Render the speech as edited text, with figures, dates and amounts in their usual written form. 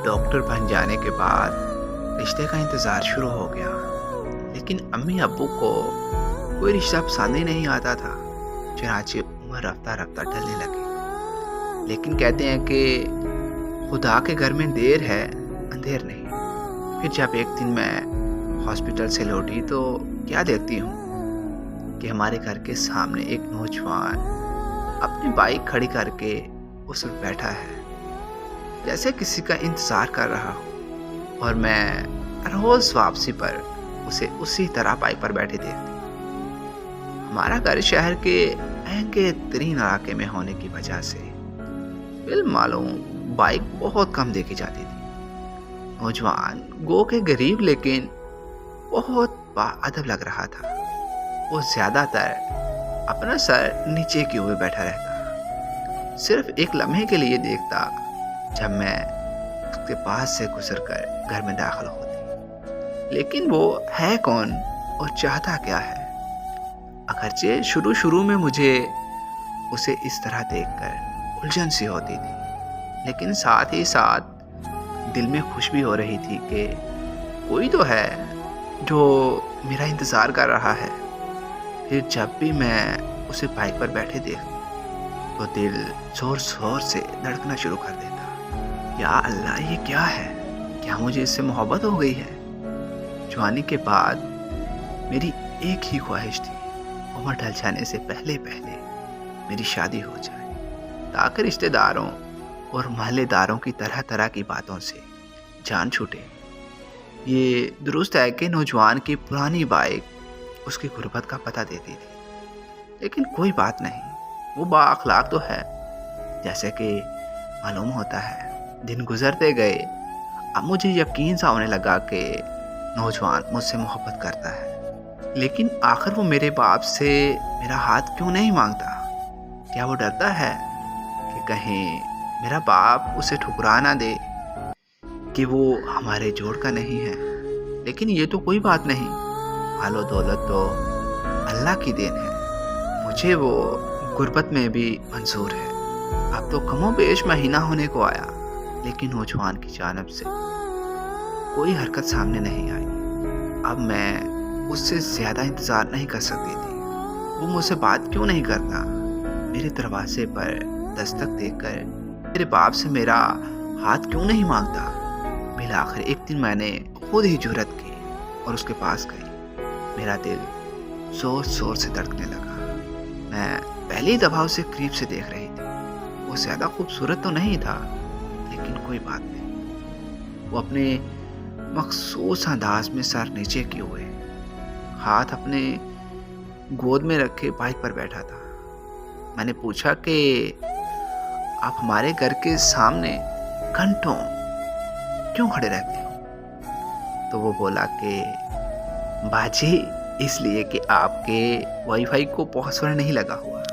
Doctor बन जाने के बाद रिश्ते का इंतज़ार शुरू हो गया, लेकिन अम्मी अब्बू को कोई रिश्ता पसंद ही नहीं आता था। चुनांचे उम्र रफ्ता रफ्ता ढलने लगी। लेकिन कहते हैं कि खुदा के घर में देर है अंधेर नहीं। फिर जब एक दिन मैं हॉस्पिटल से लौटी तो क्या देखती हूँ कि हमारे घर के सामने एक नौजवान अपनी बाइक खड़ी करके उस वक्त बैठा है, जैसे किसी का इंतज़ार कर रहा हो। और मैं रोज़ वापसी पर उसे उसी तरह बाइक पर बैठे देखती। हमारा घर शहर के महंगे तरीन इलाके में होने की वजह से बिल मालूम बाइक बहुत कम देखी जाती थी। नौजवान गो के गरीब लेकिन बहुत बाअदब लग रहा था। वो ज़्यादातर अपना सर नीचे किए हुए बैठा रहता, सिर्फ एक लम्हे के लिए देखता जब मैं उसके पास से गुजरकर घर में दाखिल होती। लेकिन वो है कौन और चाहता क्या है? अगरचे शुरू में मुझे उसे इस तरह देखकर उलझन सी होती थी, लेकिन साथ ही साथ दिल में खुश भी हो रही थी कि कोई तो है जो मेरा इंतज़ार कर रहा है। फिर जब भी मैं उसे बाइक पर बैठे देखती तो दिल ज़ोर ज़ोर से धड़कना शुरू कर देता। या अल्लाह, ये क्या है? क्या मुझे इससे मोहब्बत हो गई है? जवानी के बाद मेरी एक ही ख्वाहिश थी, उम्र ढल जाने से पहले पहले मेरी शादी हो जाए, ताकि रिश्तेदारों और महल्लेदारों की तरह तरह की बातों से जान छूटे। ये दुरुस्त है कि नौजवान की पुरानी बाइक उसकी गुर्बत का पता देती थी, लेकिन कोई बात नहीं, वो बाअखलाक तो है जैसे कि मालूम होता है। दिन गुजरते गए, अब मुझे यकीन सा होने लगा कि नौजवान मुझसे मोहब्बत करता है। लेकिन आखिर वो मेरे बाप से मेरा हाथ क्यों नहीं मांगता? क्या वो डरता है कि कहीं मेरा बाप उसे ठुकरा ना दे कि वो हमारे जोड़ का नहीं है? लेकिन ये तो कोई बात नहीं, मालो दौलत तो अल्लाह की देन है, मुझे वो गुर्बत में भी मंजूर है। अब तो कमोबेश महीना होने को आया, लेकिन नौजवान की जानिब से कोई हरकत सामने नहीं आई। अब मैं उससे ज़्यादा इंतज़ार नहीं कर सकती थी। वो मुझसे बात क्यों नहीं करता? मेरे दरवाजे पर दस्तक देकर मेरे बाप से मेरा हाथ क्यों नहीं मांगता? बिल आखिर एक दिन मैंने खुद ही जुर्रत की और उसके पास गई। मेरा दिल ज़ोर ज़ोर से धड़कने लगा। मैं पहली दफ़ा उसे करीब से देख रही थी। वो ज़्यादा खूबसूरत तो नहीं था, लेकिन कोई बात नहीं। वो अपने मखसूस अंदाज में सर नीचे किए हुए, हाथ अपने गोद में रखे बाइक पर बैठा था। मैंने पूछा कि आप हमारे घर के सामने घंटों क्यों खड़े रहते हो? तो वो बोला कि बाजी, इसलिए कि आपके वाईफाई को पासवर्ड नहीं लगा हुआ।